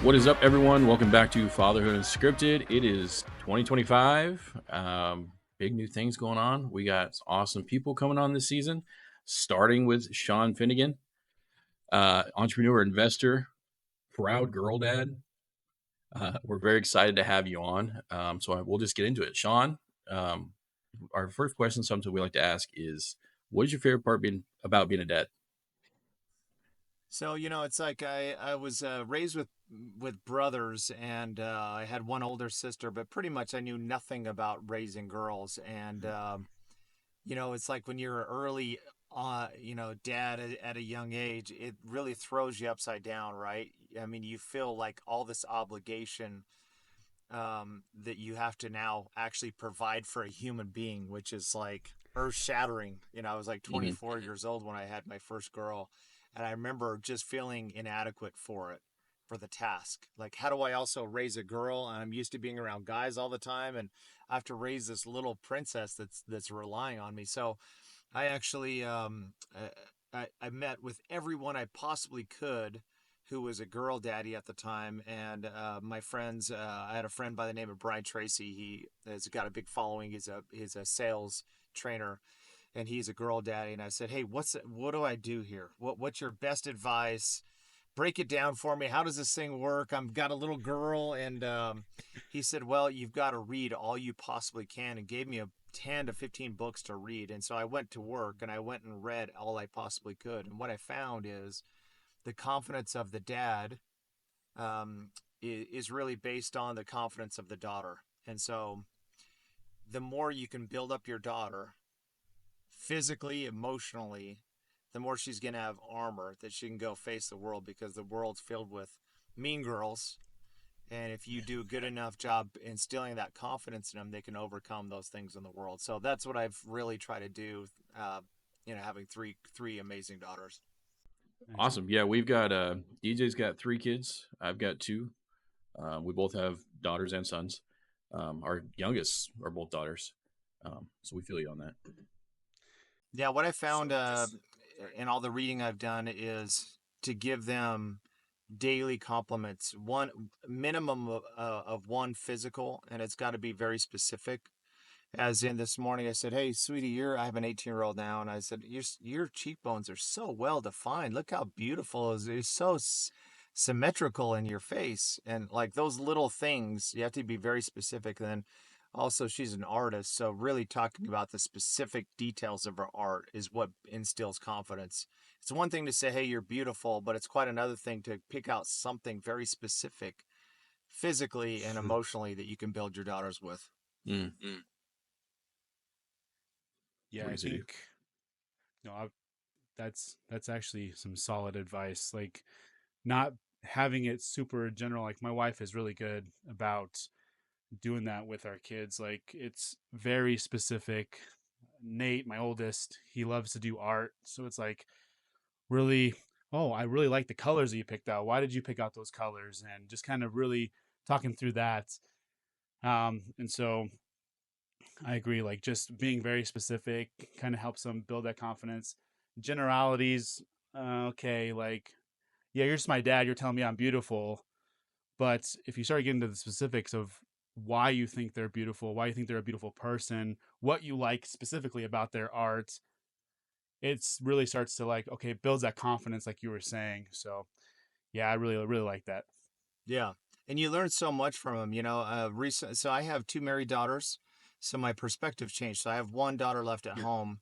What is up, everyone? Welcome back to Fatherhood Unscripted. It is 2025. Big new things going on. We got awesome people coming on this season, starting with Shawn Finnegan, entrepreneur, investor, proud girl dad. We're very excited to have you on. We'll just get into it. Shawn, um, our first question, something we like to ask is, what is your favorite part about being a dad? So, it's like I was raised with brothers, and I had one older sister, but pretty much I knew nothing about raising girls. And it's like when you're early, dad at a young age, it really throws you upside down, right? I mean, you feel like all this obligation that you have to now actually provide for a human being, which is like earth shattering. I was like Mm-hmm. 24 years old when I had my first girl, and I remember just feeling inadequate for the task. Like, how do I also raise a girl? I'm used to being around guys all the time, and I have to raise this little princess that's relying on me. So I actually I met with everyone I possibly could who was a girl daddy at the time, and my friends. I had a friend by the name of Brian Tracy. He has got a big following. He's a sales trainer, and he's a girl daddy. And I said, hey, what do I do here? What's your best advice? Break it down for me. How does this thing work? I've got a little girl, and he said, well, you've got to read all you possibly can, and gave me a 10 to 15 books to read. And so I went to work and I went and read all I possibly could. And what I found is the confidence of the dad is really based on the confidence of the daughter. And so the more you can build up your daughter physically, emotionally, the more she's going to have armor that she can go face the world, because the world's filled with mean girls. And if you do a good enough job instilling that confidence in them, they can overcome those things in the world. So that's what I've really tried to do. Having three amazing daughters. Nice. Awesome. Yeah, we've got DJ's got 3 kids. I've got 2. We both have daughters and sons. Our youngest are both daughters. So we feel you on that. Yeah, what I found in all the reading I've done is to give them daily compliments, one minimum of one physical, and it's got to be very specific. As in this morning, I said, "Hey, sweetie, I have an 18-year-old now," and I said, "Your cheekbones are so well defined. Look how beautiful it is. It's so symmetrical in your face." And like those little things, you have to be very specific. Then also, she's an artist, so really talking about the specific details of her art is what instills confidence. It's one thing to say, "Hey, you're beautiful," but it's quite another thing to pick out something very specific physically and emotionally that you can build your daughters with. Mm. Yeah, What do I you say, dude? think no, I, that's actually some solid advice. Like not having it super general. Like my wife is really good about doing that with our kids. Like it's very specific. Nate, my oldest, he loves to do art, so it's like really, oh, I really like the colors that you picked out. Why did you pick out those colors? And just kind of really talking through that. And so I agree. Like just being very specific kind of helps them build that confidence. Generalities, okay, like, yeah, you're just my dad. You're telling me I'm beautiful. But if you start getting to the specifics of why you think they're beautiful, why you think they're a beautiful person, what you like specifically about their art, it's really starts to like, okay, builds that confidence, like you were saying. So, yeah, I really, really like that. Yeah. And you learn so much from them, so I have two married daughters, so my perspective changed. So I have one daughter left at home.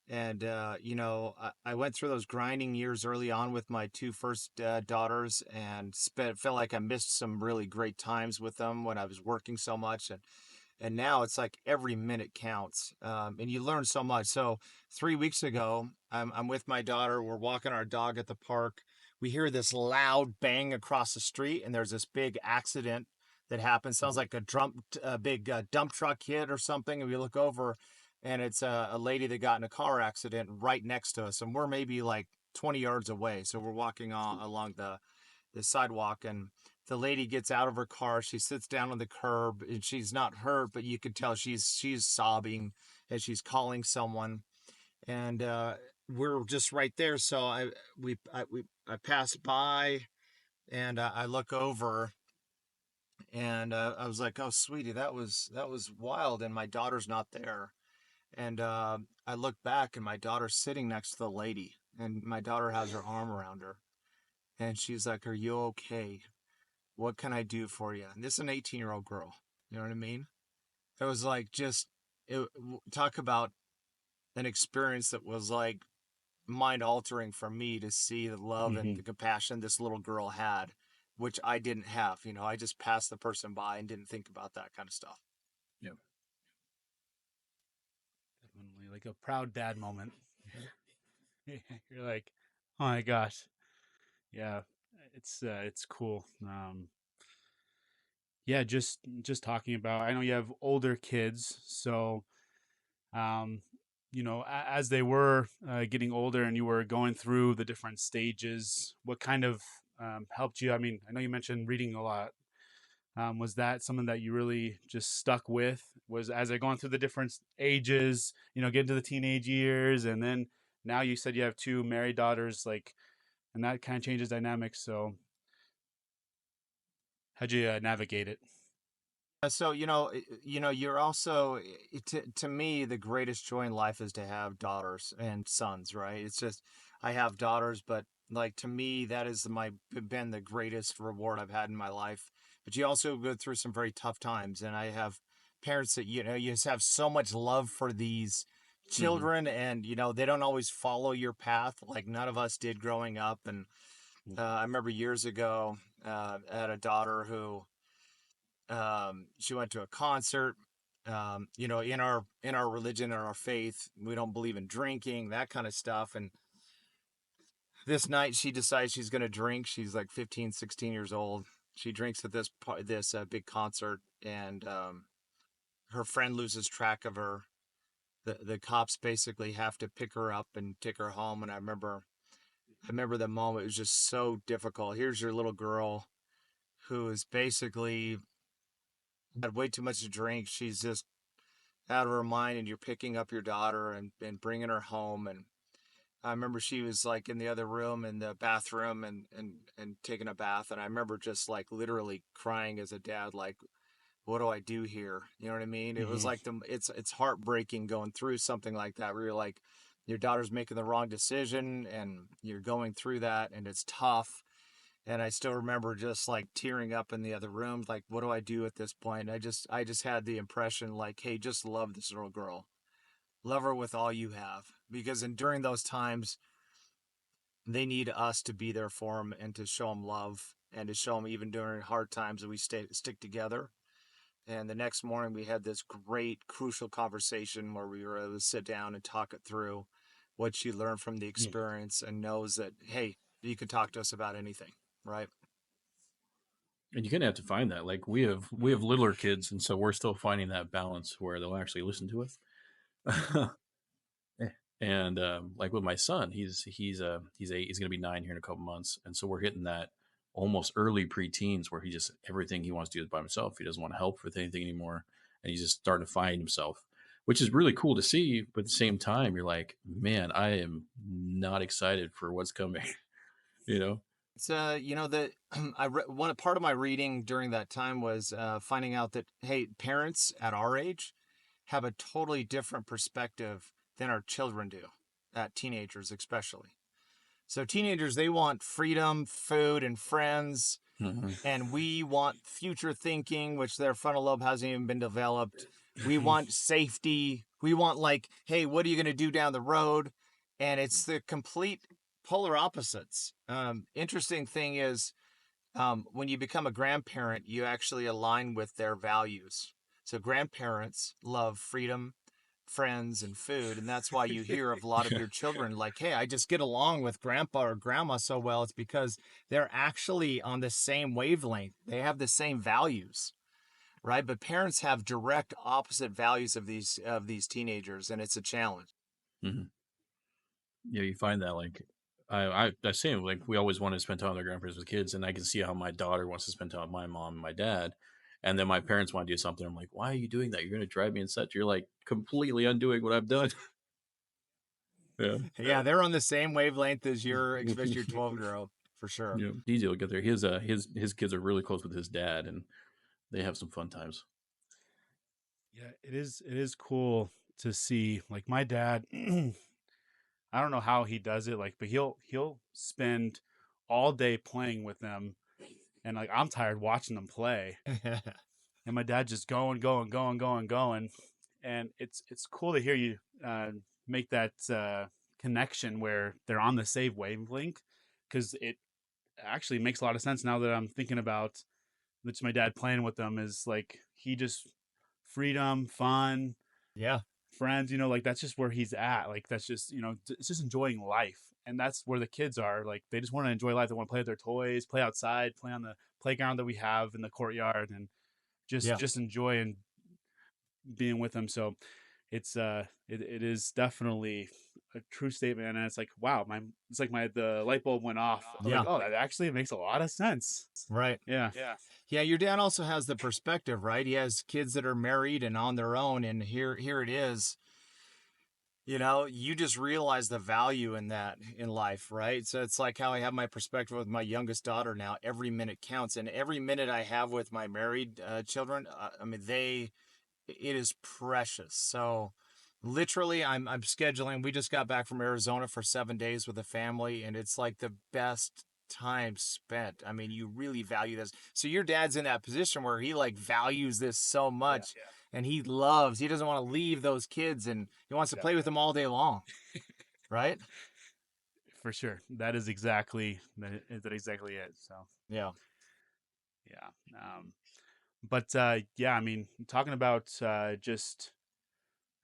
And, I went through those grinding years early on with my two first daughters, and felt like I missed some really great times with them when I was working so much. And now it's like every minute counts. And you learn so much. So 3 weeks ago, I'm with my daughter. We're walking our dog at the park. We hear this loud bang across the street, and there's this big accident that happens. Sounds like a big dump truck hit or something. And we look over, and it's a lady that got in a car accident right next to us. And we're maybe like 20 yards away. So we're walking along the sidewalk, and the lady gets out of her car. She sits down on the curb, and she's not hurt, but you could tell she's sobbing as she's calling someone. And we're just right there. So I passed by. And I look over, and I was like, "Oh, sweetie, that was wild." And my daughter's not there. And I look back, and my daughter's sitting next to the lady, and my daughter has her arm around her, and she's like, "Are you okay? What can I do for you?" And this is an 18-year-old girl. You know what I mean? It was like just talk about an experience that was like mind altering for me to see the love and Hmm. the compassion this little girl had, which I didn't have. I just passed the person by and didn't think about that kind of stuff. Yeah. Definitely like a proud dad moment. You're like, oh my gosh, yeah, it's cool. Yeah, just talking about. I know you have older kids, so um, as they were getting older and you were going through the different stages, what kind of helped you? I mean, I know you mentioned reading a lot. Was that something that you really just stuck with? Was as they're going through the different ages, getting to the teenage years, and then now you said you have two married daughters, like, and that kind of changes dynamics. So, how'd you navigate it? So you're also to me the greatest joy in life is to have daughters and sons, right? It's just I have daughters, but like to me that is my been the greatest reward I've had in my life. But you also go through some very tough times, and I have parents that you just have so much love for these Hmm. children, and they don't always follow your path like none of us did growing up. And I remember years ago, I had a daughter who she went to a concert. In our religion and our faith, we don't believe in drinking, that kind of stuff. And this night, she decides she's going to drink. She's like 15, 16 years old. She drinks at this big concert, and her friend loses track of her. The cops basically have to pick her up and take her home. And I remember the moment. It was just so difficult. Here's your little girl who is basically had way too much to drink. She's just out of her mind, and you're picking up your daughter and bringing her home. And I remember she was like in the other room in the bathroom and taking a bath. And I remember just like literally crying as a dad, like, what do I do here? You know what I mean? It was Hmm. like it's heartbreaking going through something like that where you're like your daughter's making the wrong decision and you're going through that and it's tough. And I still remember just like tearing up in the other room, like, what do I do at this point? I just had the impression like, hey, just love this little girl. Love her with all you have. Because during those times, they need us to be there for them and to show them love and to show them even during hard times that we stick together. And the next morning, we had this great, crucial conversation where we were able to sit down and talk it through what she learned from the experience and knows that, hey, you can talk to us about anything, right? And you're gonna have to find that. Like we have littler kids, and so we're still finding that balance where they'll actually listen to us. And like with my son, he's gonna be 9 here in a couple months, and so we're hitting that almost early preteens where he just everything he wants to do is by himself. He doesn't want to help with anything anymore, and he's just starting to find himself, which is really cool to see. But at the same time, you're like, man, I am not excited for what's coming. you know? It's the one part of my reading during that time was finding out that hey, parents at our age have a totally different perspective than our children do, at teenagers especially. So teenagers they want freedom, food, and friends, Hmm. and we want future thinking, which their frontal lobe hasn't even been developed. We want safety. We want like, hey, what are you going to do down the road? And it's the complete polar opposites. Interesting thing is, when you become a grandparent, you actually align with their values. So grandparents love freedom, friends, and food, and that's why you hear of a lot of Yeah. your children like, "Hey, I just get along with grandpa or grandma so well." It's because they're actually on the same wavelength. They have the same values, right? But parents have direct opposite values of these teenagers, and it's a challenge. Hmm. Yeah, you find that like I say like we always wanted to spend time with our grandparents with kids, and I can see how my daughter wants to spend time with my mom and my dad, and then my parents want to do something. I'm like, why are you doing that? You're going to drive me insane. You're like completely undoing what I've done. Yeah. Yeah, they're on the same wavelength as your, especially your 12-year-old. for sure. You know, DJ will get there. His kids are really close with his dad, and they have some fun times. Yeah, it is cool to see. Like my dad, I don't know how he does it, like, but he'll spend all day playing with them, and like I'm tired watching them play, and my dad just going, going, going, going, going, and it's cool to hear you make that connection where they're on the same wavelength, because it actually makes a lot of sense now that I'm thinking about that's my dad playing with them. Is like he just freedom, fun, Yeah. friends, like that's just where he's at. Like that's just, it's just enjoying life. And that's where the kids are. Like they just want to enjoy life. They want to play with their toys, play outside, play on the playground that we have in the courtyard, and just Yeah. just enjoy and being with them. So it is definitely a true statement. And it's like, wow, it's like the light bulb went off. Yeah. Like, oh, that actually makes a lot of sense. Right. Yeah. Yeah, your dad also has the perspective, right? He has kids that are married and on their own, and here it is. You just realize the value in that in life, right? So it's like how I have my perspective with my youngest daughter now. Every minute counts, and every minute I have with my married children, I mean, it is precious. So literally, I'm scheduling. We just got back from Arizona for 7 days with a family, and it's like the best time spent. I mean, you really value this. So your dad's in that position where he like values this so much, and he doesn't want to leave those kids, and he wants to play with them all day long, right? For sure. That exactly it. So Yeah. yeah. But yeah, I mean, talking about just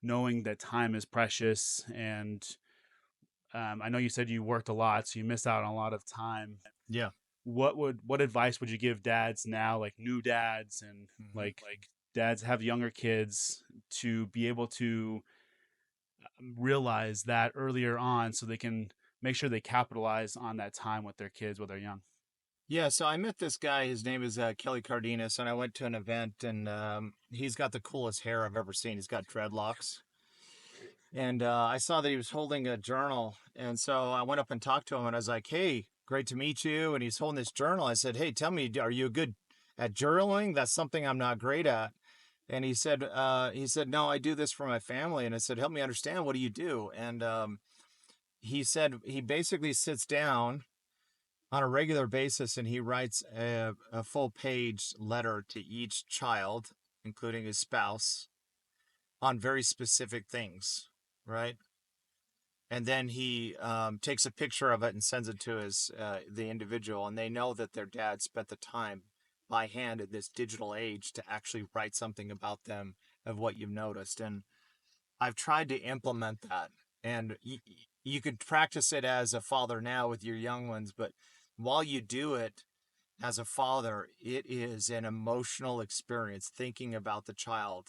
knowing that time is precious, and I know you said you worked a lot, so you missed out on a lot of time. Yeah. What advice would you give dads now, like new dads and like dads have younger kids, to be able to realize that earlier on, so they can make sure they capitalize on that time with their kids while they're young? Yeah, so I met this guy. His name is Kelly Cardenas, and I went to an event, and he's got the coolest hair I've ever seen. He's got dreadlocks. And I saw that he was holding a journal. And so I went up and talked to him, and I was like, hey, great to meet you. And he's holding this journal. I said, hey, tell me, are you good at journaling? That's something I'm not great at. And he said, no, I do this for my family. And I said, help me understand. What do you do? And he said he basically sits down on a regular basis and he writes a full page letter to each child, including his spouse, on very specific things, right? And then he takes a picture of it and sends it to the individual, and they know that their dad spent the time by hand in this digital age to actually write something about them of what you've noticed. And I've tried to implement that, and you could practice it as a father now with your young ones, but while you do it as a father, it is an emotional experience thinking about the child,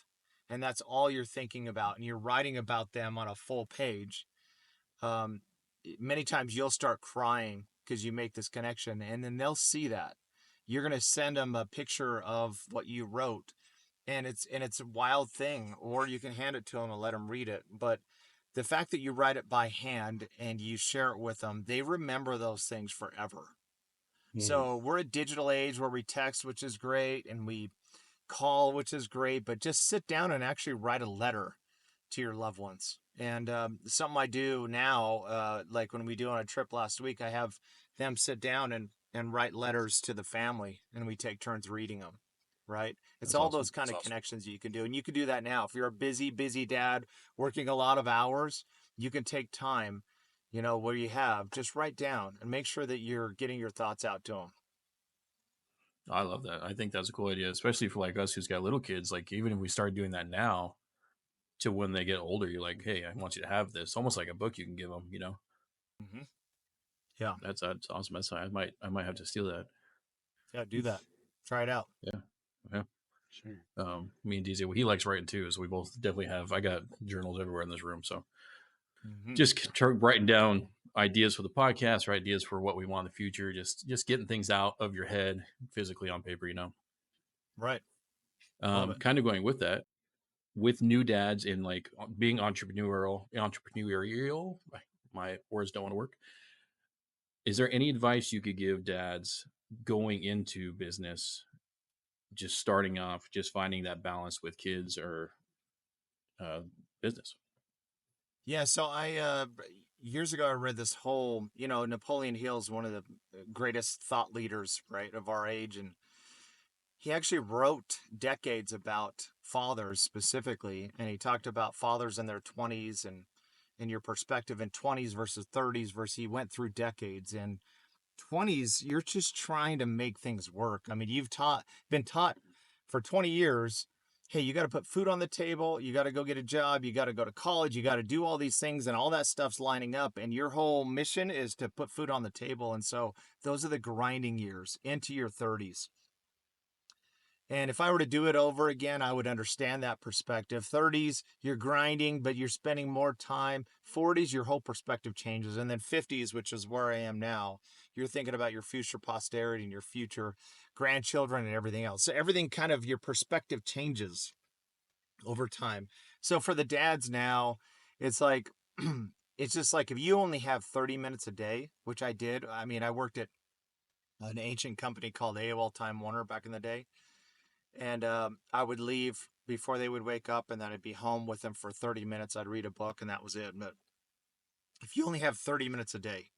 and that's all you're thinking about, and you're writing about them on a full page. um, Many times you'll start crying because you make this connection, and then they'll see that. You're going to send them a picture of what you wrote, and it's a wild thing, or you can hand it to them and let them read it. But the fact that you write it by hand and you share it with them, they remember those things forever. Mm. So we're a digital age where we text, which is great, and we call, which is great, but just sit down and actually write a letter to your loved ones. And something I do now, like when we do on a trip last week, I have them sit down and write letters to the family, and we take turns reading them. Right? It's That's all awesome. those kind of connections you can do. And you can do that now. If you're a busy dad working a lot of hours, you can take time, where you have, just write down and make sure that you're getting your thoughts out to them. I love that. I think that's a cool idea, especially for like us who's got little kids. Like even if we start doing that now, to when they get older, you're like, hey, I want you to have this, almost like a book you can give them. Mm-hmm. Yeah. That's awesome. I might have to steal that. Yeah. Do that. Try it out. Yeah, yeah. Sure. Me and DJ, well, he likes writing too, so we both definitely have. I got journals everywhere in this room, so Mm-hmm. just writing down ideas for the podcast or ideas for what we want in the future. Just getting things out of your head physically on paper. Right. Love it. Kind of going with that, with new dads and like being entrepreneurial. My words don't want to work. Is there any advice you could give dads going into business, just starting off, just finding that balance with kids or uh, business? Yeah, so years ago I read this whole, Napoleon Hill is one of the greatest thought leaders, right, of our age, and he actually wrote decades about fathers specifically, and he talked about fathers in their 20s and in your perspective in 20s versus 30s versus he went through decades. And 20s, you're just trying to make things work. I mean, been taught for 20 years, hey, you got to put food on the table, you got to go get a job, you got to go to college, you got to do all these things, and all that stuff's lining up. And your whole mission is to put food on the table. And so those are the grinding years into your 30s. And if I were to do it over again, I would understand that perspective. 30s, you're grinding, but you're spending more time. 40s, your whole perspective changes. And then 50s, which is where I am now, you're thinking about your future posterity and your future grandchildren and everything else. So everything kind of your perspective changes over time. So for the dads now, it's like, it's just like if you only have 30 minutes a day, which I did. I mean, I worked at an ancient company called AOL Time Warner back in the day, and I would leave before they would wake up, and then I'd be home with them for 30 minutes. I'd read a book, and that was it. But if you only have 30 minutes a day,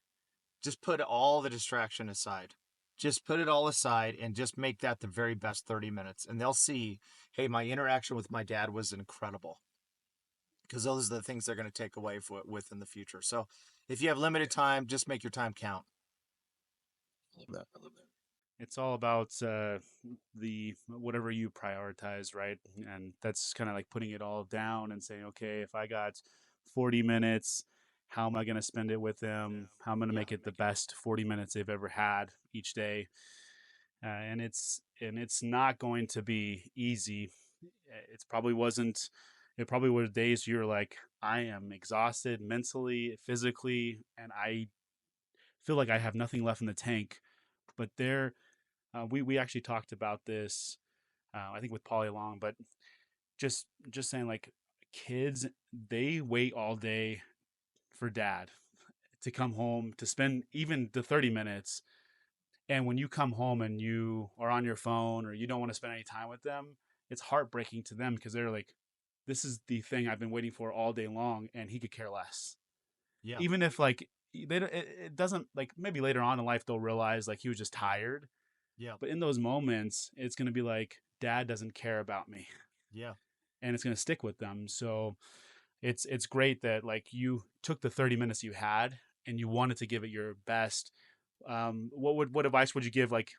just put all the distraction aside. Just put it all aside and just make that the very best 30 minutes. And they'll see, hey, my interaction with my dad was incredible. Because those are the things they're going to take away with in the future. So if you have limited time, just make your time count. I love that. I love that. It's all about the whatever you prioritize, right? And that's kind of like putting it all down and saying, okay, if I got 40 minutes, how am I going to spend it with them? How am I going to Yeah. make it the best 40 minutes they've ever had each day? And it's not going to be easy. It's probably wasn't. It probably were days you're like, I am exhausted mentally, physically, and I feel like I have nothing left in the tank. But we actually talked about this, I think with Polly Long, but just saying like kids, they wait all day for dad to come home to spend even the 30 minutes. And when you come home and you are on your phone or you don't want to spend any time with them, it's heartbreaking to them because they're like, this is the thing I've been waiting for all day long, and he could care less. Yeah. Even if like it doesn't, like, maybe later on in life they'll realize like he was just tired, Yeah. but in those moments it's going to be like dad doesn't care about me, Yeah. and it's going to stick with them. So it's great that like you took the 30 minutes you had and you wanted to give it your best. What advice would you give, like,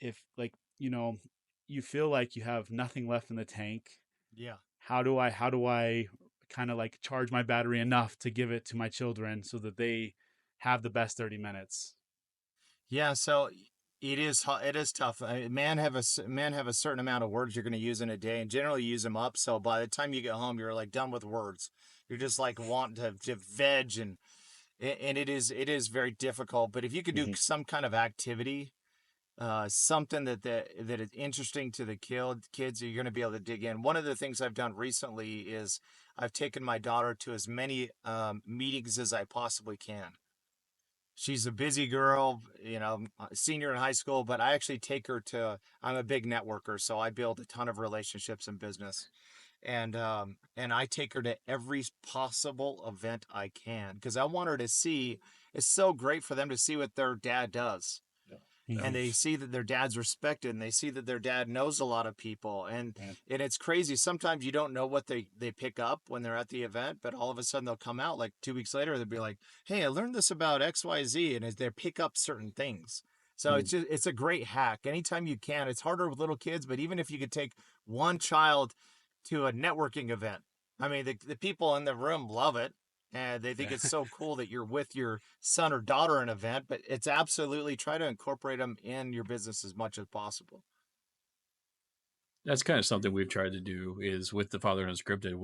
if, like, you feel like you have nothing left in the tank? Yeah. How do I kind of like charge my battery enough to give it to my children so that they have the best 30 minutes? Yeah, so it is tough. Men have a certain amount of words you're going to use in a day, and generally use them up. So by the time you get home, you're like done with words. You're just like wanting to veg, and it is very difficult. But if you could do Mm-hmm. some kind of activity, something that is interesting to the kids, you're going to be able to dig in. One of the things I've done recently is I've taken my daughter to as many meetings as I possibly can. She's a busy girl, senior in high school, but I actually take her to, I'm a big networker, so I build a ton of relationships in business. And I take her to every possible event I can because I want her to see, it's so great for them to see what their dad does, Yeah. Yeah. and Mm-hmm. they see that their dad's respected, and they see that their dad knows a lot of people, Yeah. and it's crazy. Sometimes you don't know what they pick up when they're at the event, but all of a sudden they'll come out like 2 weeks later, they'll be like, hey, I learned this about XYZ, and they pick up certain things. So Mm-hmm. it's a great hack anytime you can. It's harder with little kids, but even if you could take one child to a networking event, I mean, the people in the room love it, and they think Yeah. it's so cool that you're with your son or daughter in an event. But it's absolutely, try to incorporate them in your business as much as possible. That's kind of something we've tried to do is with the Fatherhood Unscripted.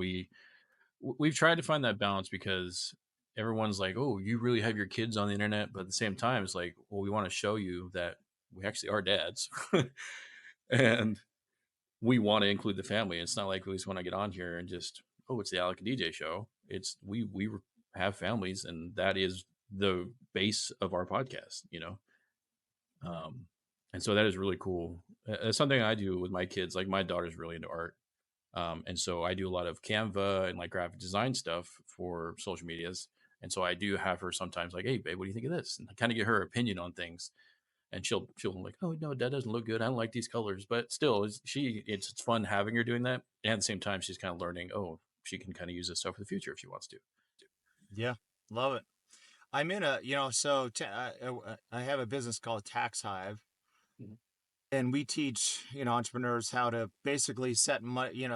We've tried to find that balance because everyone's like, "Oh, you really have your kids on the internet," but at the same time, it's like, well, we want to show you that we actually are dads, and we want to include the family. It's not like we just want to get on here and just, oh, it's the Alec and DJ show. It's we have families, and that is the base of our podcast, um, and so that is really cool. It's something I do with my kids. Like my daughter's really into art, and so I do a lot of Canva and like graphic design stuff for social medias. And so I do have her sometimes like, "Hey, babe, what do you think of this?" And I kind of get her opinion on things. And she'll like, "Oh no, that doesn't look good. I don't like these colors." But still, it's fun having her doing that. And at the same time, she's kind of learning. Oh, she can kind of use this stuff for the future if she wants to. Yeah, love it. I'm in a, so I have a business called Tax Hive, Mhm. and we teach, entrepreneurs how to basically set money,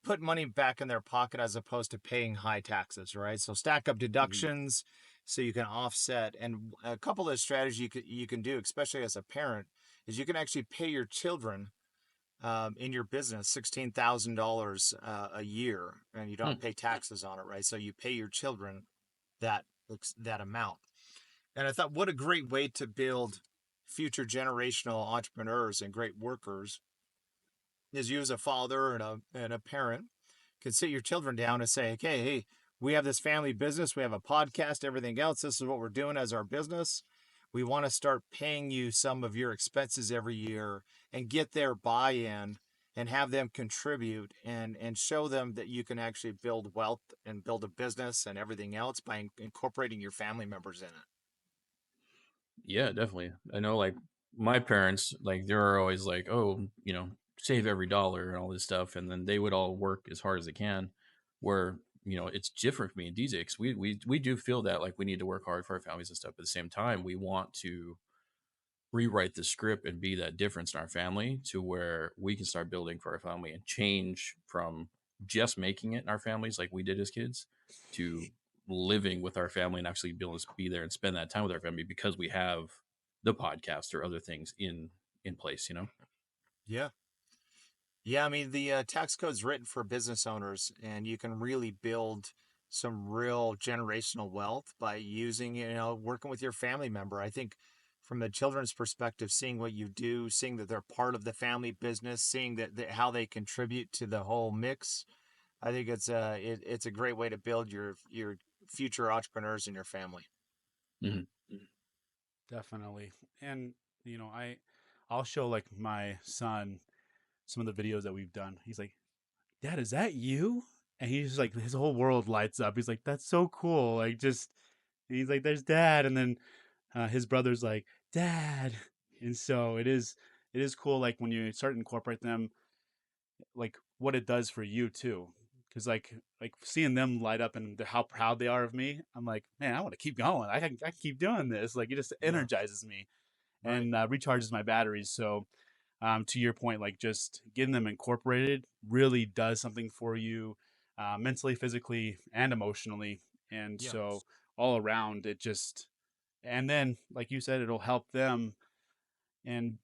put money back in their pocket as opposed to paying high taxes, right? So stack up Mhm. deductions so you can offset. And a couple of strategies you can do, especially as a parent, is you can actually pay your children in your business $16,000 a year, and you don't Hmm. pay taxes on it, right? So you pay your children that that amount. And I thought, what a great way to build future generational entrepreneurs and great workers is you as a father and a parent can sit your children down and say, okay, hey, we have this family business, we have a podcast, everything else. This is what we're doing as our business. We want to start paying you some of your expenses every year and get their buy-in and have them contribute and show them that you can actually build wealth and build a business and everything else by incorporating your family members in it. Yeah, definitely. I know, like my parents, like they're always like, "Oh, save every dollar and all this stuff," and then they would all work as hard as they can. Where it's different for me and DJ because we do feel that like we need to work hard for our families and stuff. But at the same time, we want to rewrite the script and be that difference in our family to where we can start building for our family and change from just making it in our families like we did as kids to living with our family and actually be able to be there and spend that time with our family because we have the podcast or other things in place. Yeah. Yeah, I mean the tax code's written for business owners, and you can really build some real generational wealth by using, working with your family member. I think from the children's perspective, seeing what you do, seeing that they're part of the family business, seeing that how they contribute to the whole mix, I think it's a great way to build your future entrepreneurs in your family. Hmm. Definitely. And I'll show like my son some of the videos that we've done. He's like, "Dad, is that you?" And he's just like, his whole world lights up. He's like, "That's so cool!" Like, just he's like, "There's Dad," and then his brother's like, "Dad," and so it is cool. Like when you start to incorporate them, like what it does for you too. Because like seeing them light up and how proud they are of me, I'm like, man, I want to keep going. I can keep doing this. Like it just Yeah, energizes me right. and recharges my batteries. So to your point, like just getting them incorporated really does something for you mentally, physically, and emotionally. And Yeah, so all around, it just, and then, like you said, it'll help them and,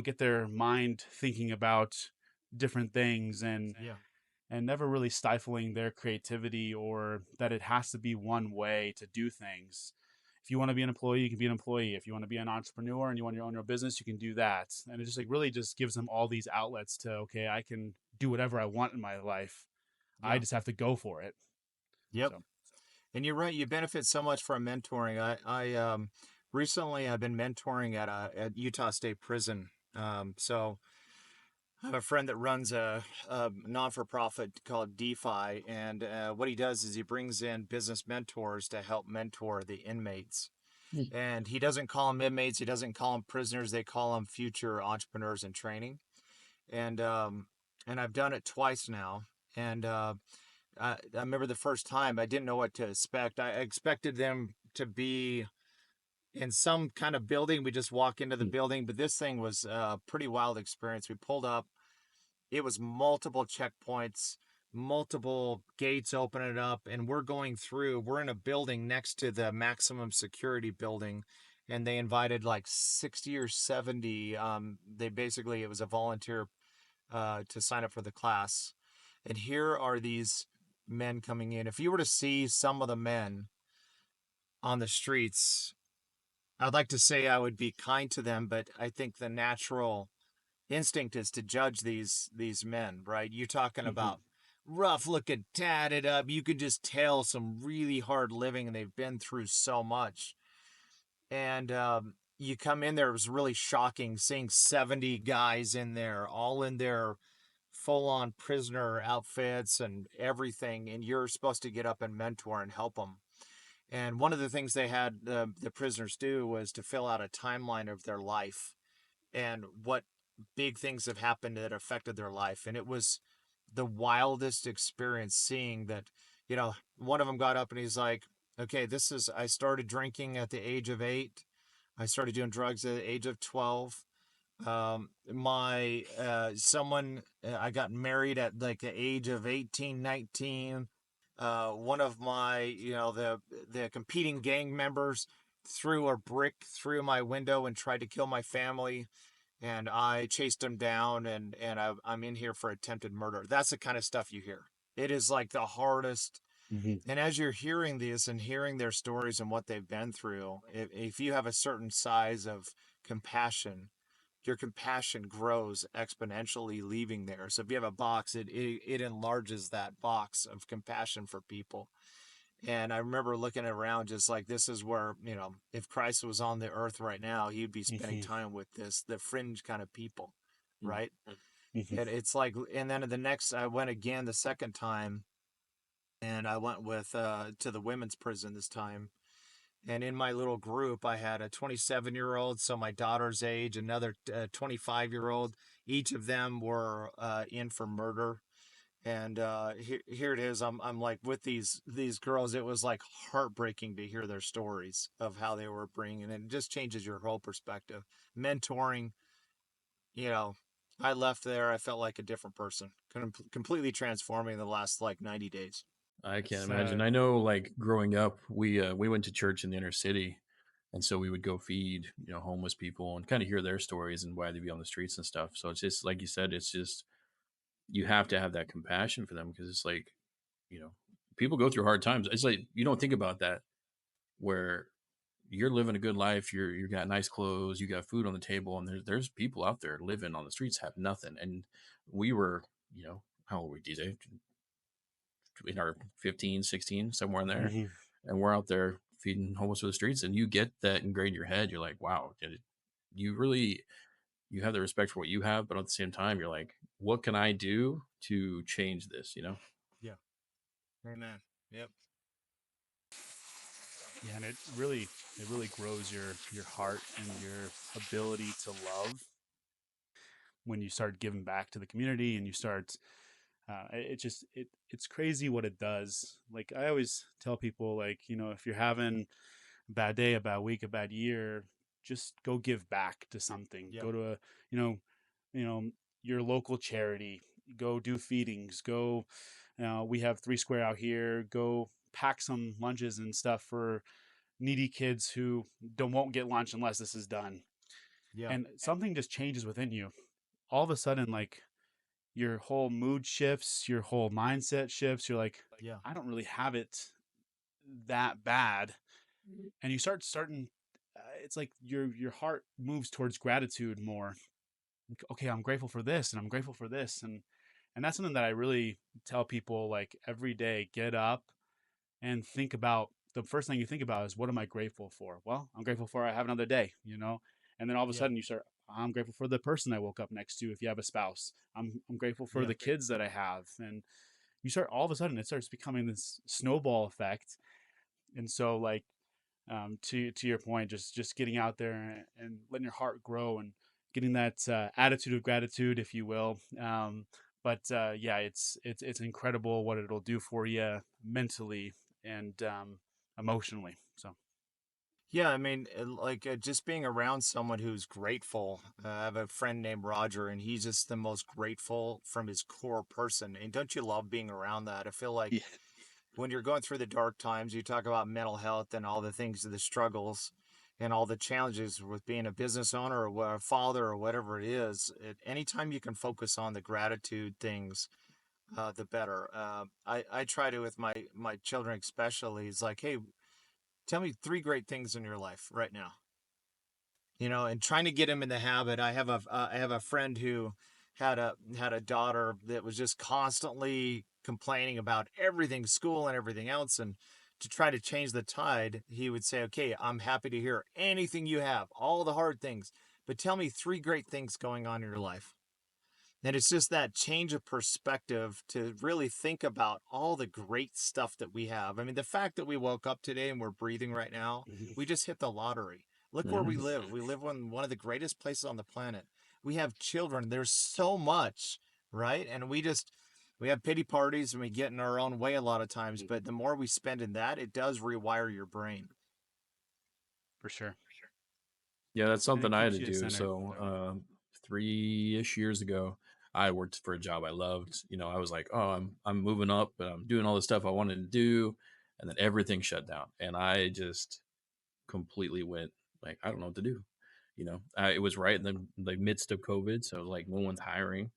get their mind thinking about different things yeah, and never really stifling their creativity or that it has to be one way to do things. If you want to be an employee, you can be an employee. If you want to be an entrepreneur and you want to own your business, you can do that. And it just like really just gives them all these outlets to, okay, I can do whatever I want in my life. I yeah. just have to go for it. Yep. So, And you're right. You benefit so much from mentoring. I recently I've been mentoring at Utah State Prison. So I have a friend that runs a non-for-profit called DeFi, and what he does is he brings in business mentors to help mentor the inmates. And he doesn't call them inmates. He doesn't call them prisoners. They call them future entrepreneurs in training. And I've done it twice now. And I remember the first time I didn't know what to expect. I expected them to be in some kind of building. We just walk into the building, but this thing was a pretty wild experience. We pulled up. It was multiple checkpoints, multiple gates opening up, and we're going through. We're in a building next to the maximum security building, and they invited like 60 or 70. They basically, it was a volunteer to sign up for the class. And here are these men coming in. If you were to see some of the men on the streets, I'd like to say I would be kind to them, but I think the natural instinct is to judge these men, right? You talking Hmm. about rough looking, tatted up. You could just tell some really hard living, and they've been through so much. And you come in there, it was really shocking seeing 70 guys in there, all in their full on prisoner outfits and everything. And you're supposed to get up and mentor and help them. And one of the things they had the prisoners do was to fill out a timeline of their life and what big things have happened that affected their life. And it was the wildest experience seeing that, one of them got up and he's like, okay, I started drinking at the age of 8. I started doing drugs at the age of 12. I got married at like the age of 18, 19. One of my, the competing gang members threw a brick through my window and tried to kill my family, and I chased him down, I'm in here for attempted murder. That's the kind of stuff you hear. It is like the hardest. Hmm. And as you're hearing these and hearing their stories and what they've been through, if you have a certain size of compassion, your compassion grows exponentially leaving there. So if you have a box, it enlarges that box of compassion for people. And I remember looking around just like, this is where, if Christ was on the earth right now, he'd be spending Hmm. time with the fringe kind of people, right? Hmm. And it's like, and then I went again the second time, and I went with to the women's prison this time. And in my little group, I had a 27-year-old, so my daughter's age, another 25-year-old. Each of them were in for murder. And here it is. I'm like with these girls. It was like heartbreaking to hear their stories of how they were bringing, and it just changes your whole perspective. Mentoring, you know, I left there. I felt like a different person, completely transforming the last like 90 days. I can't It's imagine. I know, like growing up, we went to church in the inner city, and so we would go feed homeless people and kind of hear their stories and why they'd be on the streets and stuff. So it's just like you said, it's just you have to have that compassion for them because it's like you know people go through hard times. It's like you don't think about that where you're living a good life, you got nice clothes, you got food on the table, and there's people out there living on the streets have nothing. And we were, how old were we, DJ? In our 15, 16, somewhere in there, hmm and we're out there feeding homeless to the streets, and you get that ingrained in your head. You're like, wow, you really you have the respect for what you have, but at the same time, you're like, what can I do to change this? Yeah. Amen. Yep. yeah, and it really grows your heart and your ability to love when you start giving back to the community and you start it's crazy what it does. Like I always tell people, like, if you're having a bad day, a bad week, a bad year, just go give back to something. Yep. Go to a, you know, you know, your local charity. Go do feedings. Go, we have Three Square out here. Go pack some lunches and stuff for needy kids who don't won't get lunch unless this is done. Yeah. And something just changes within you. All of a sudden, like your whole mood shifts, your whole mindset shifts. You're like, Yeah. I don't really have it that bad, and you starting. It's like your heart moves towards gratitude more. Like, okay, I'm grateful for this, and I'm grateful for this, and that's something that I really tell people, like, every day. Get up and think about, the first thing you think about is, what am I grateful for? Well, I'm grateful for I have another day. And then all of a Yeah. sudden you start, I'm grateful for the person I woke up next to. If you have a spouse, I'm grateful for Yeah. the kids that I have. And you start, all of a sudden it starts becoming this snowball effect. And so, like, to your point, just getting out there and letting your heart grow and getting that attitude of gratitude, if you will. But yeah, it's incredible what it'll do for you mentally and emotionally. So Yeah, I mean, like just being around someone who's grateful. I have a friend named Roger, and he's just the most grateful from his core person. And don't you love being around that? I feel like yeah, when you're going through the dark times, you talk about mental health and all the things, the struggles, and all the challenges with being a business owner or a father or whatever it is. Anytime you can focus on the gratitude things, the better. I try to with my children especially. It's like, hey, tell me 3 great things in your life right now. And trying to get him in the habit. I have a friend who had a daughter that was just constantly complaining about everything, school and everything else. And to try to change the tide, he would say, okay, I'm happy to hear anything you have, all the hard things, but tell me three great things going on in your life. And it's just that change of perspective to really think about all the great stuff that we have. I mean, the fact that we woke up today and we're breathing right now, we just hit the lottery. Look where we Mhm. live. We live in one of the greatest places on the planet. We have children. There's so much, right? And we have pity parties and we get in our own way a lot of times. But the more we spend in that, it does rewire your brain. For sure. Yeah, that's And it something I had keeps to you do. centered. So, 3-ish years ago, I worked for a job I loved. I was like, oh, I'm moving up and I'm doing all the stuff I wanted to do, and then everything shut down, and I just completely went like, I don't know what to do. It was right in the midst of COVID, so like no one's hiring,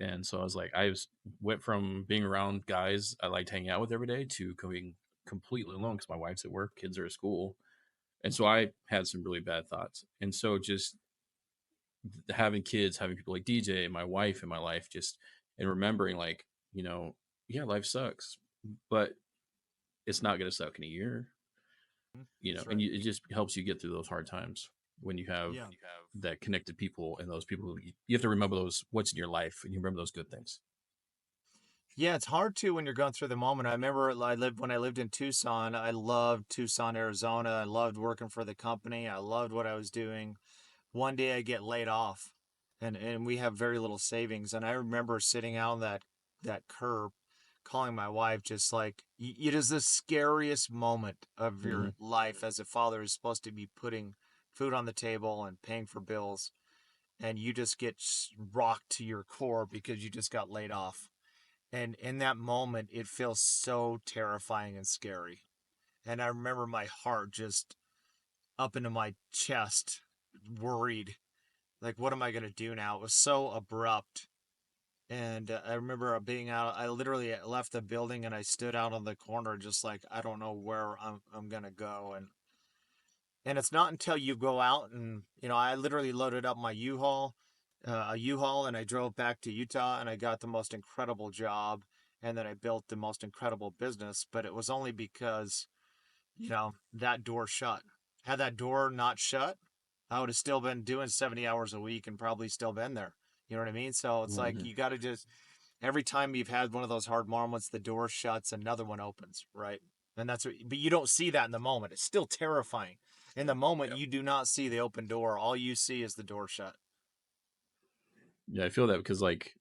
and so I was like, went from being around guys I liked hanging out with every day to being completely alone because my wife's at work, kids are at school, and so I had some really bad thoughts, and so just having kids, having people like DJ and my wife in my life, just and remembering like, yeah, life sucks, but it's not going to suck in a year, That's and right. it just helps you get through those hard times when you have Yeah. that connected people and those people who you have to remember those what's in your life and you remember those good things. Yeah, it's hard to when you're going through the moment. I remember when I lived in Tucson. I loved Tucson, Arizona. I loved working for the company. I loved what I was doing. One day I get laid off, and we have very little savings. And I remember sitting out on that curb, calling my wife, just like it is the scariest moment of Hmm. your life as a father is supposed to be putting food on the table and paying for bills, and you just get rocked to your core because you just got laid off. And in that moment, it feels so terrifying and scary. And I remember my heart just up into my chest, worried. Like, what am I going to do now? It was so abrupt. And I remember being out, I literally left the building and I stood out on the corner, just like, I don't know where I'm going to go. And it's not until you go out and, I literally loaded up my a U-Haul, and I drove back to Utah and I got the most incredible job. And then I built the most incredible business, but it was only because, that door shut. Had that door not shut, I would have still been doing 70 hours a week and probably still been there. You know what I mean? So it's like, Hmm. you got to just, every time you've had one of those hard moments, the door shuts, another one opens, right? And that's what, but you don't see that in the moment. It's still terrifying. In the moment, Yep. you do not see the open door. All you see is the door shut. Yeah, I feel that because like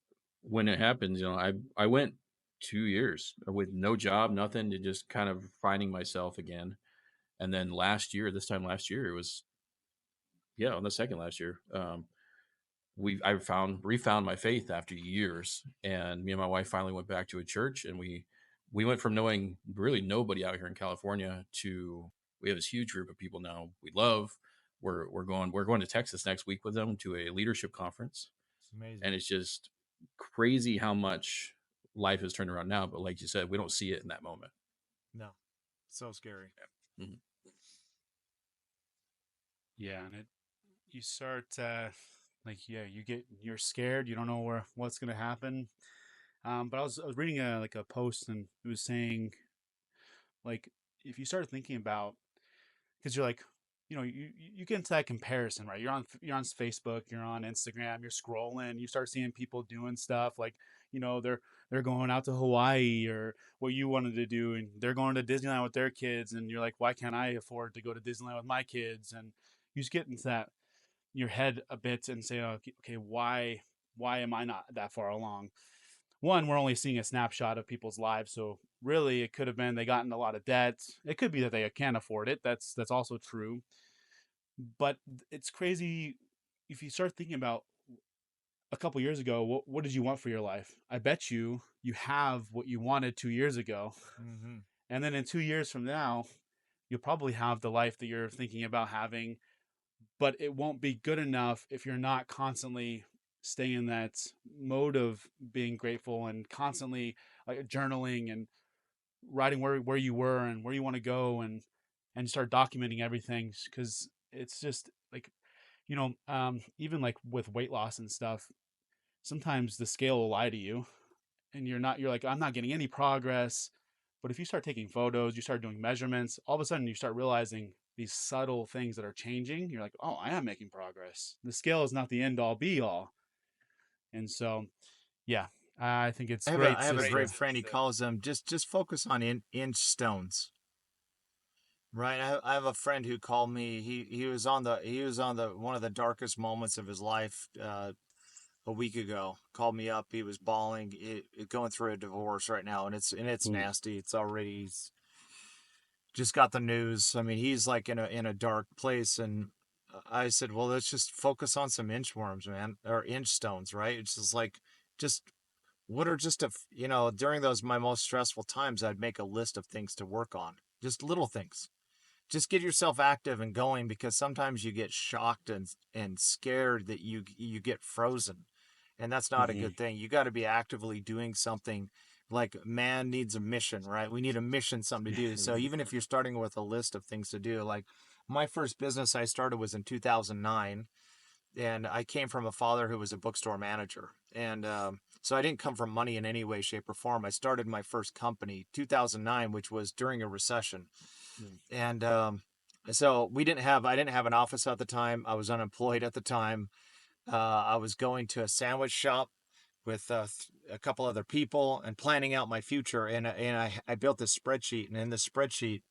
when it happens, I went 2 years with no job, nothing, to just kind of finding myself again. And then this time last year, it was, yeah, on the second last year, I found refound my faith after years, and me and my wife finally went back to a church, and we went from knowing really nobody out here in California to we have this huge group of people now we love. We're going to Texas next week with them to a leadership conference, It's amazing. and it's just crazy how much life has turned around now. But like you said, we don't see it in that moment. No, so scary. Mhm. Yeah, and you start like you're scared. You don't know what's gonna happen. But I was reading a post, and it was saying, like, if you start thinking about, because you're like, you get into that comparison, right? You're on Facebook, you're on Instagram, you're scrolling, you start seeing people doing stuff like, they're going out to Hawaii or what you wanted to do, and they're going to Disneyland with their kids, and you're like, why can't I afford to go to Disneyland with my kids? And you just get into that your head a bit and say, okay, why am I not that far along? One, we're only seeing a snapshot of people's lives, so really it could have been they got in a lot of debt. It could be that they can't afford it. That's also true. But it's crazy if you start thinking about a couple years ago, what did you want for your life? I bet you have what you wanted 2 years ago. Mm-hmm. And then in 2 years from now, you'll probably have the life that you're thinking about having, but it won't be good enough if you're not constantly staying in that mode of being grateful and constantly like journaling and writing where you were and where you want to go, and start documenting everything, because it's just like, even like with weight loss and stuff, sometimes the scale will lie to you, and you're like, I'm not getting any progress. But if you start taking photos, you start doing measurements, all of a sudden you start realizing these subtle things that are changing. You're like, oh, I am making progress. The scale is not the end all be all. And so, yeah, I think it's great I have a to. great friend. He calls them just focus on inch stones. Right. I have a friend who called me. He was on the one of the darkest moments of his life a week ago. Called me up. He was bawling, going through a divorce right now, and it's Ooh. nasty. It's already he's just got the news. I mean, he's like in a dark place, and I said, well, let's just focus on some inchworms, man, or inch stones, right? It's just like just what are just during those my most stressful times, I'd make a list of things to work on, just little things. Just get yourself active and going, because sometimes you get shocked and scared that you get frozen, and that's not a Mm-hmm. good thing. You got to be actively doing something. Like, man needs a mission, right? We need a mission, something to do. So even if you're starting with a list of things to do, like my first business I started was in 2009, and I came from a father who was a bookstore manager, and so I didn't come from money in any way, shape, or form. I started my first company 2009, which was during a recession, and so I didn't have an office at the time. I was unemployed at the time. I was going to a sandwich shop with a couple other people and planning out my future. And I built this spreadsheet, and in the spreadsheet,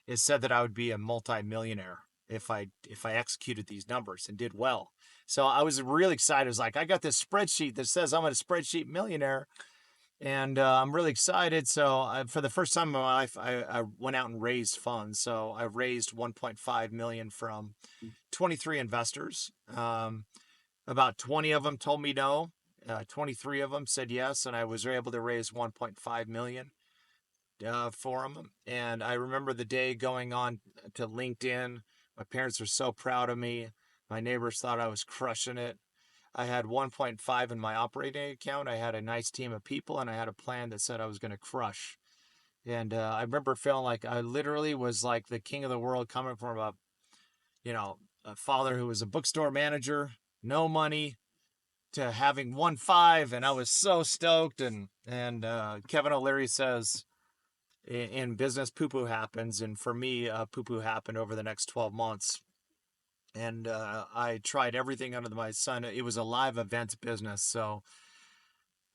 it said that I would be a multimillionaire if I executed these numbers and did well. So I was really excited. I was like, I got this spreadsheet that says I'm a spreadsheet millionaire, and I'm really excited. So for the first time in my life, I went out and raised funds. So I raised 1.5 million from 23 investors. About 20 of them told me no. 23 of them said yes, and I was able to raise 1.5 million for them. And I remember the day going on to LinkedIn. My parents were so proud of me. My neighbors thought I was crushing it. I had 1.5 in my operating account. I had a nice team of people, and I had a plan that said I was going to crush. And I remember feeling like I literally was like the king of the world, coming from a father who was a bookstore manager, no money, to having 1.5, and I was so stoked. And Kevin O'Leary says, in business, poo poo happens, and for me, poo poo happened over the next 12 months. And I tried everything under my sun. It was a live events business, so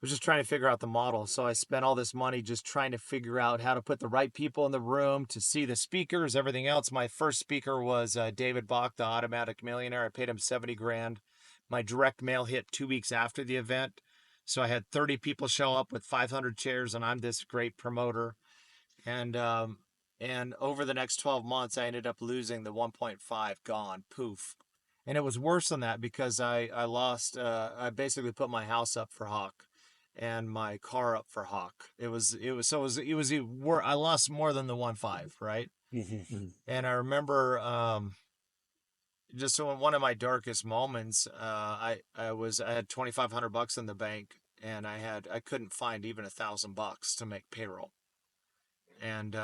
was just trying to figure out the model. So I spent all this money just trying to figure out how to put the right people in the room to see the speakers, everything else. My first speaker was David Bach, the automatic millionaire. I paid him 70 grand. My direct mail hit 2 weeks after the event. So I had 30 people show up with 500 chairs, and I'm this great promoter. And over the next 12 months, I ended up losing the 1.5, gone, poof. And it was worse than that, because I lost, I basically put my house up for hawk and my car up for hawk. I lost more than the 1.5, right? Mm-hmm. And I remember, just in one of my darkest moments, I had 2,500 bucks in the bank, and I couldn't find even $1,000 to make payroll. And,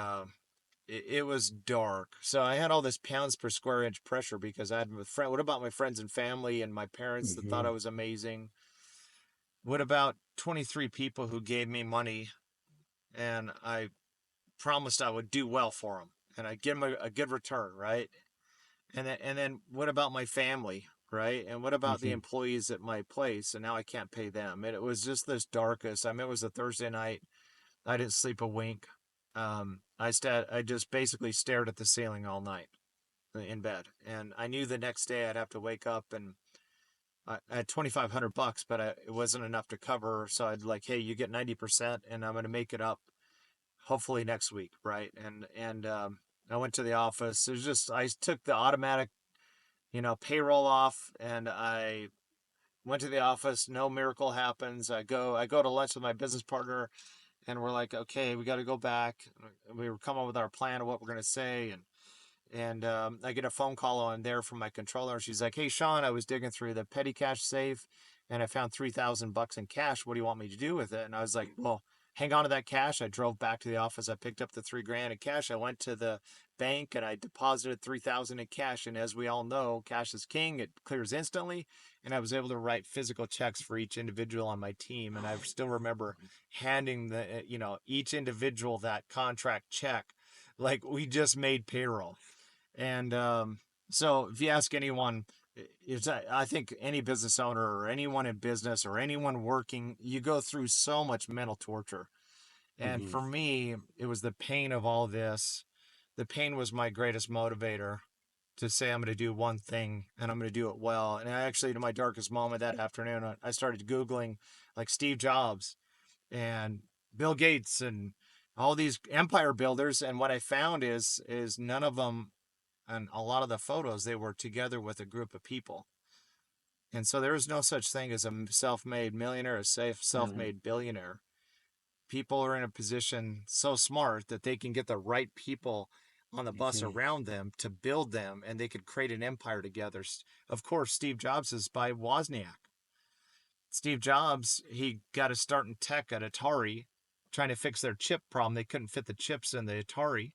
it was dark. So I had all this pounds per square inch pressure, because I had what about my friends and family and my parents that thought Mm-hmm. I was amazing? What about 23 people who gave me money, and I promised I would do well for them, and I'd give them a good return, right? And then what about my family, right? And what about the Mm-hmm. employees at my place? And now I can't pay them. And it was just this darkest. I mean, it was a Thursday night. I didn't sleep a wink. I just basically stared at the ceiling all night in bed, and I knew the next day I'd have to wake up, and I had 2,500 bucks, but it wasn't enough to cover. So I'd like, hey, you get 90%, and I'm gonna make it up hopefully next week, right? And I went to the office. It was just I took the automatic, payroll off, and I went to the office. No miracle happens. I go to lunch with my business partner, and we're like, okay, we got to go back. We were coming up with our plan of what we're gonna say, and I get a phone call on there from my controller. She's like, "Hey, Shawn, I was digging through the petty cash safe, and I found $3,000 in cash. What do you want me to do with it?" And I was like, "Well, hang on to that cash. I drove back to the office. I picked up the $3,000 in cash. I went to the bank and I deposited 3,000 in cash. And as we all know, cash is king. It clears instantly. And I was able to write physical checks for each individual on my team. And I still remember handing each individual that contract check, like we just made payroll. And so if you ask anyone, I think any business owner or anyone in business or anyone working, you go through so much mental torture. And Mm-hmm. for me, it was the pain of all this. The pain was my greatest motivator to say I'm going to do one thing and I'm going to do it well. And actually, to my darkest moment that afternoon, I started Googling like Steve Jobs and Bill Gates and all these empire builders. And what I found is none of them, and a lot of the photos, they were together with a group of people. And so there is no such thing as a self-made millionaire, a self-made billionaire. People are in a position so smart that they can get the right people on the bus Mm-hmm. around them to build them, and they could create an empire together. Of course, Steve Jobs is by Wozniak. Steve Jobs, he got his start in tech at Atari, trying to fix their chip problem. They couldn't fit the chips in the Atari.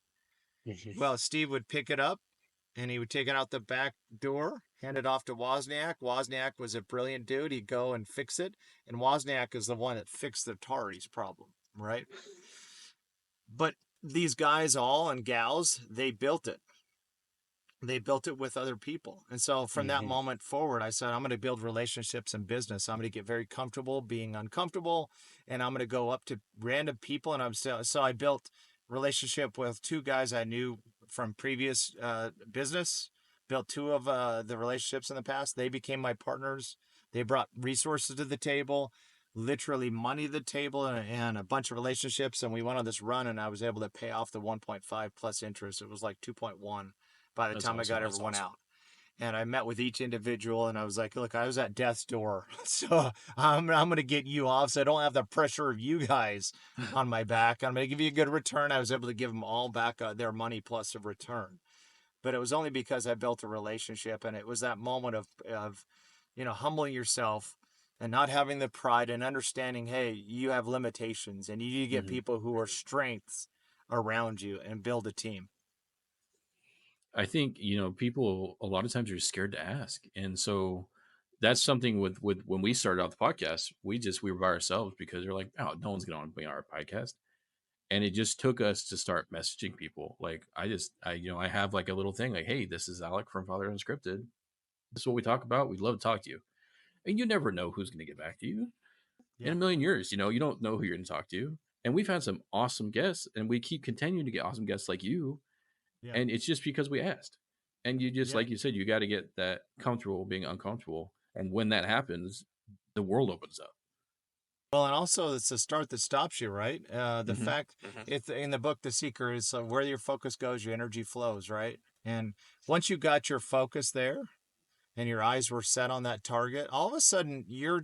Well, Steve would pick it up and he would take it out the back door, hand it off to Wozniak. Wozniak was a brilliant dude. He'd go and fix it. And Wozniak is the one that fixed the Atari's problem, right? But these guys all and gals, they built it. They built it with other people. And so from that Mm-hmm. moment forward, I said, I'm going to build relationships in business. I'm going to get very comfortable being uncomfortable. And I'm going to go up to random people. And so I built relationship with two guys I knew from previous business, built two of the relationships in the past. They became my partners. They brought resources to the table, literally money to the table, and a bunch of relationships. And we went on this run and I was able to pay off the 1.5 plus interest. It was like 2.1 by the That's time I got awesome. everyone out. And I met with each individual and I was like, look, I was at death's door. So I'm going to get you off so I don't have the pressure of you guys on my back. I'm going to give you a good return. I was able to give them all back their money plus a return. But it was only because I built a relationship. And it was that moment of humbling yourself and not having the pride and understanding, hey, you have limitations and you need to get Mm-hmm. people who are strengths around you and build a team. I think, people a lot of times are scared to ask. And so that's something with when we started out the podcast, we were by ourselves because they're like, oh, no one's going to be on our podcast. And it just took us to start messaging people. Like I have like a little thing like, hey, this is Alec from Fatherhood Unscripted. This is what we talk about. We'd love to talk to you. And you never know who's going to get back to you in Yeah. a million years. You don't know who you're going to talk to. And we've had some awesome guests, and we keep continuing to get awesome guests like you. Yeah. And it's just because we asked. And you just, Yeah. like you said, you got to get that comfortable being uncomfortable. And when that happens, the world opens up. Well, and also it's the start that stops you, right? The Mm-hmm. fact it's in the book, The Seeker, is where your focus goes, your energy flows, right? And once you got your focus there and your eyes were set on that target, all of a sudden you're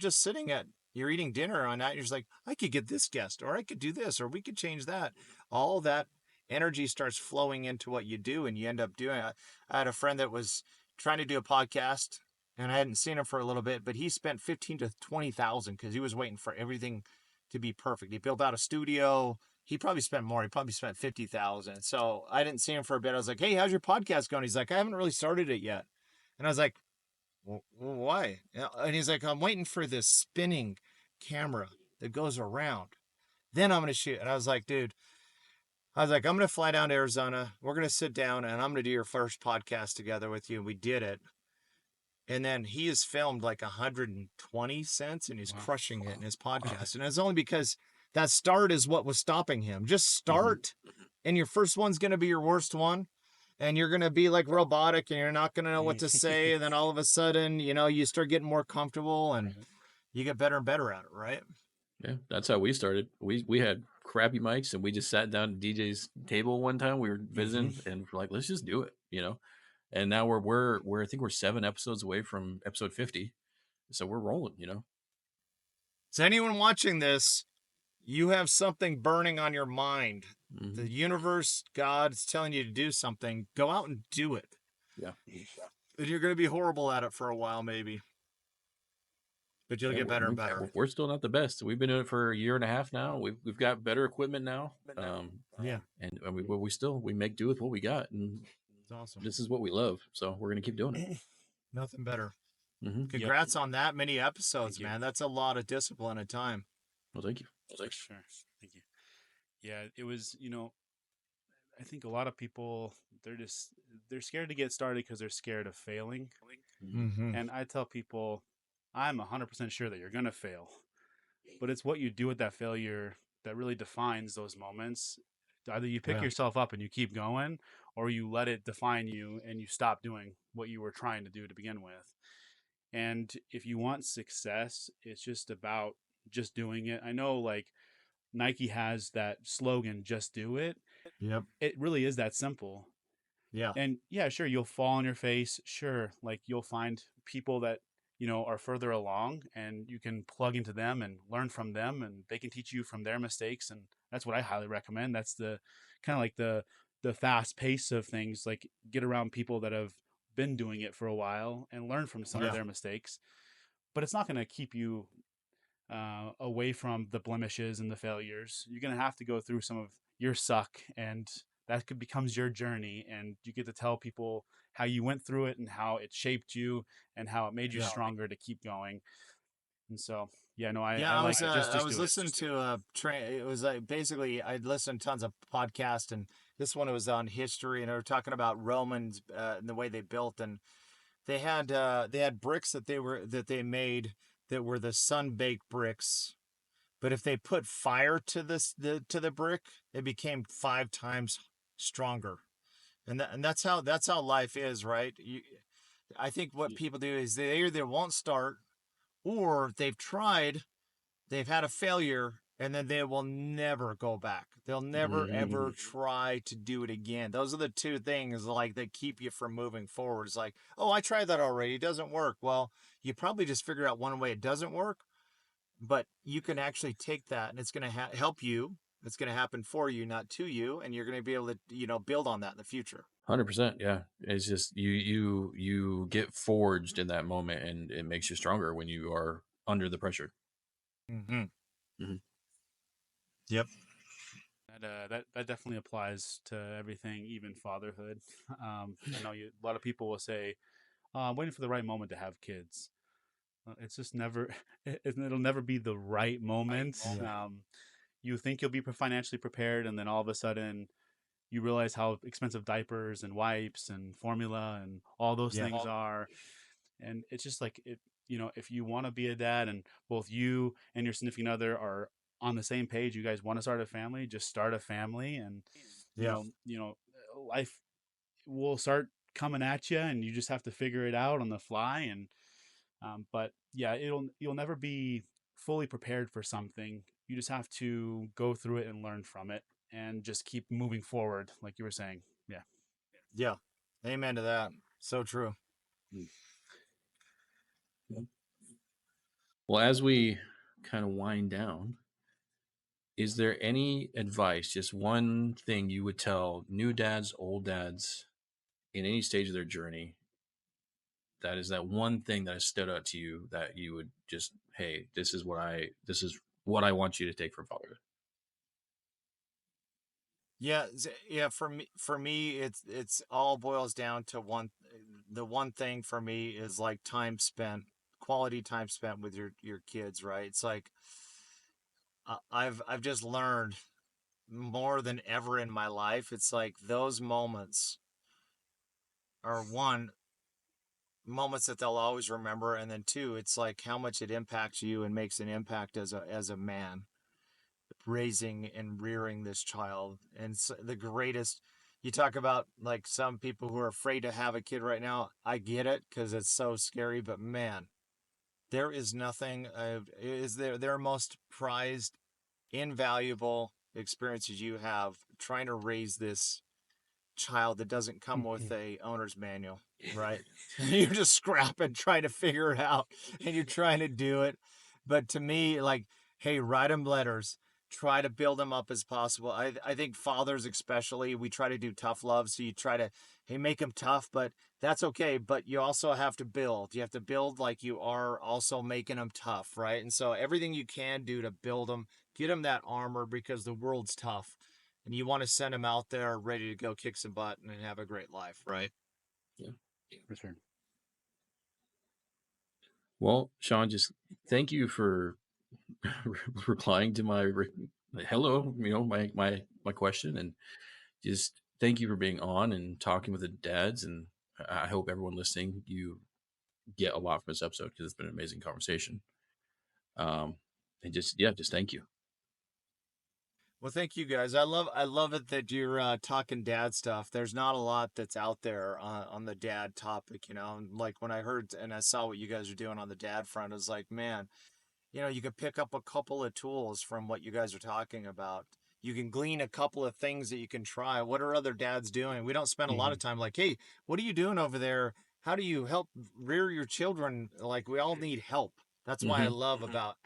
eating dinner on that. You're just like, I could get this guest, or I could do this, or we could change that. All that energy starts flowing into what you do, and you end up doing it. I had a friend that was trying to do a podcast, and I hadn't seen him for a little bit, but he spent 15 to 20,000 because he was waiting for everything to be perfect. He built out a studio. He probably spent more. He probably spent 50,000. So I didn't see him for a bit. I was like, hey, how's your podcast going? He's like, I haven't really started it yet. And I was like, well, why? And he's like, I'm waiting for this spinning camera that goes around. Then I'm going to shoot. And I was like, dude, I'm going to fly down to Arizona. We're going to sit down and I'm going to do your first podcast together with you. And we did it. And then he has filmed like 120 cents and he's Wow. crushing it in his podcast. And it's only because that start is what was stopping him. Just Mm-hmm. start, and your first one's going to be your worst one. And you're going to be like robotic and you're not going to know what to say. And then all of a sudden, you start getting more comfortable and Right. you get better and better at it, right? Yeah, that's how we started. We had crappy mics, and we just sat down at DJ's table one time. We were Mm-hmm. visiting, and we're like, let's just do it. And now we're I think we're 7 episodes away from episode 50, so we're rolling. So anyone watching this, you have something burning on your mind. Mm-hmm. The universe, God is telling you to do something. Go out and do it. Yeah. And you're going to be horrible at it for a while, maybe. but you'll Yeah, get better and better. we're still not the best. We've been doing it for a year and a half now. We've got better equipment now, Yeah, and we make do with what we got, and it's awesome. this is what we love. So we're gonna keep doing it. Nothing better. Mm-hmm. Yep. Congrats on that many episodes, Thank you. man. That's a lot of discipline and time. Well, thank you. For sure. Thank you. Yeah, it was, I think a lot of people, they're scared to get started because they're scared of failing. Mm-hmm. And I tell people, I'm 100% sure that you're going to fail, but it's what you do with that failure that really defines those moments. Either you pick Yeah. yourself up and you keep going, or you let it define you and you stop doing what you were trying to do to begin with. And if you want success, it's just about just doing it. I know, like, Nike has that slogan, just do it. Yep. It really is that simple. Yeah. And yeah, sure, you'll fall on your face. Sure, like, you'll find people that, are further along, and you can plug into them and learn from them, and they can teach you from their mistakes. And that's what I highly recommend. That's the kind of like the fast pace of things. Like, get around people that have been doing it for a while and learn from some of their mistakes. But it's not going to keep you away from the blemishes and the failures. You're going to have to go through some of your suck, and becomes your journey, and you get to tell people how you went through it and how it shaped you and how it made you stronger to keep going. And so, yeah, no, I I like was just I was do it. listening to a train. It was like basically I'd listened to tons of podcasts, and this one was on history, and they were talking about Romans and the way they built, and they had bricks that they made that were the sun baked bricks. But if they put fire to to the brick, it became 5 times stronger. And that's how life is, right? I think what people do is they either won't start, or they've tried, they've had a failure, and then they will never go back. They'll never ever try to do it again. Those are the two things like that keep you from moving forward. It's like, oh, I tried that already. It doesn't work. Well, you probably just figured out one way it doesn't work, but you can actually take that, and it's going to help you. It's going to happen for you, not to you, and you're going to be able to, build on that in the future. 100%. Yeah, it's just you get forged in that moment, and it makes you stronger when you are under the pressure. Mm-hmm. Mm-hmm. Yep. That definitely applies to everything, even fatherhood. I know a lot of people will say, "I'm waiting for the right moment to have kids." It's just never. It'll never be the right moment. You think you'll be financially prepared, and then all of a sudden, you realize how expensive diapers and wipes and formula and all those things are. And it's just like, if you want to be a dad, and both you and your significant other are on the same page, you guys want to start a family, just start a family. And life will start coming at you, and you just have to figure it out on the fly. And but yeah, you'll never be fully prepared for something. You just have to go through it and learn from it, and just keep moving forward, like you were saying. Yeah. Yeah. Amen to that. So true. Well, as we kind of wind down, is there any advice, just one thing you would tell new dads, old dads, in any stage of their journey, that is that one thing that has stood out to you that you would just, hey, this is what I want you to take from fatherhood? Yeah, yeah. For me, it's all boils down to one. The one thing for me is like quality time spent with your kids. Right? It's like I've just learned more than ever in my life. It's like those moments are moments that they'll always remember, and then two, it's like how much it impacts you and makes an impact as a man raising and rearing this child. And it's the greatest. You talk about like some people who are afraid to have a kid right now. I get it because it's so scary, but man, there is nothing is their most prized, invaluable experiences you have trying to raise this child that doesn't come with a owner's manual, right? You're just scrapping, trying to figure it out, and you're trying to do it. But to me, like, hey, write them letters. try to build them up as possible. I think fathers especially, we try to do tough love. So you try to, hey, make them tough, but that's okay. But you also have to build. You have to build like you are also making them tough, right? And so everything you can do to build them, get them that armor because the world's tough. And you want to send them out there ready to go kick some butt and have a great life, right? Yeah. For sure. Well, Shawn, just thank you for replying to my hello, my question, and just thank you for being on and talking with the dads. And I hope everyone listening, you get a lot from this episode because it's been an amazing conversation. Um, and just thank you. Well, thank you guys. I love it that you're talking dad stuff. There's not a lot that's out there on the dad topic, you know. And like when I heard and I saw what you guys are doing on the dad front, I was like, man, you know, you could pick up a couple of tools from what you guys are talking about. You can glean a couple of things that you can try. What are other dads doing? We don't spend a lot Mm-hmm. of time like, hey, what are you doing over there? How do you help rear your children? Like we all need help. That's why I Mm-hmm. love about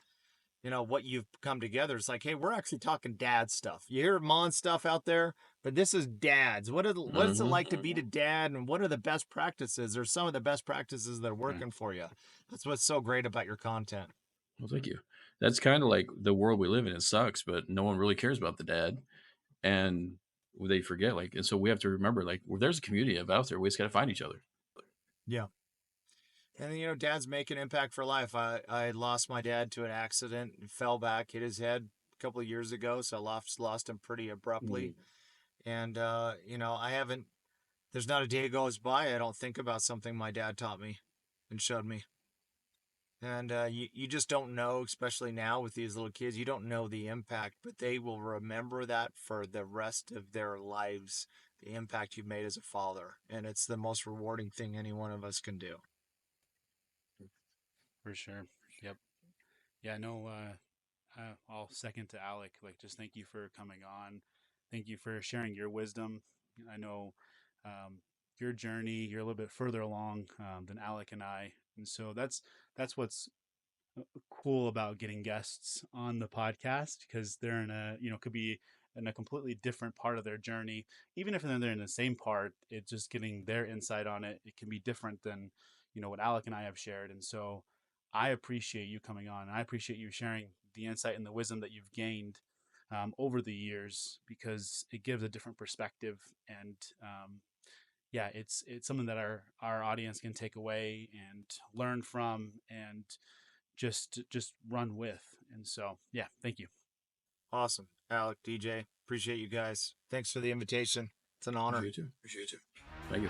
what you've come together. It's like, hey, we're actually talking dad stuff. You hear mom stuff out there, but this is dads. What is it Mm-hmm. like to be a dad, and what are the best practices? Or some of the best practices that are Yeah. working for you. That's what's so great about your content. Well, thank you. That's kind of like the world we live in. It sucks, but no one really cares about the dad, and they forget. Like, and so we have to remember, like, well, there's a community of out there. We just got to find each other. Yeah. And dads make an impact for life. I lost my dad to an accident and fell back, hit his head a couple of years ago, so I lost him pretty abruptly. And I haven't. There's not a day goes by I don't think about something my dad taught me and showed me. And you just don't know, especially now with these little kids, you don't know the impact, but they will remember that for the rest of their lives, the impact you've made as a father. And it's the most rewarding thing any one of us can do. For sure. Yep. Yeah. No. I'll second to Alec. Like, just thank you for coming on. Thank you for sharing your wisdom. I know your journey. You're a little bit further along than Alec and I, and so that's what's cool about getting guests on the podcast because they're in a could be in a completely different part of their journey. Even if they're in the same part, it's just getting their insight on it. It can be different than what Alec and I have shared, and so I appreciate you coming on. I appreciate you sharing the insight and the wisdom that you've gained over the years because it gives a different perspective and yeah, it's something that our audience can take away and learn from and just run with. And so, yeah, thank you. Awesome. Alec, DJ, appreciate you guys. Thanks for the invitation. It's an honor. Appreciate you. Thank you.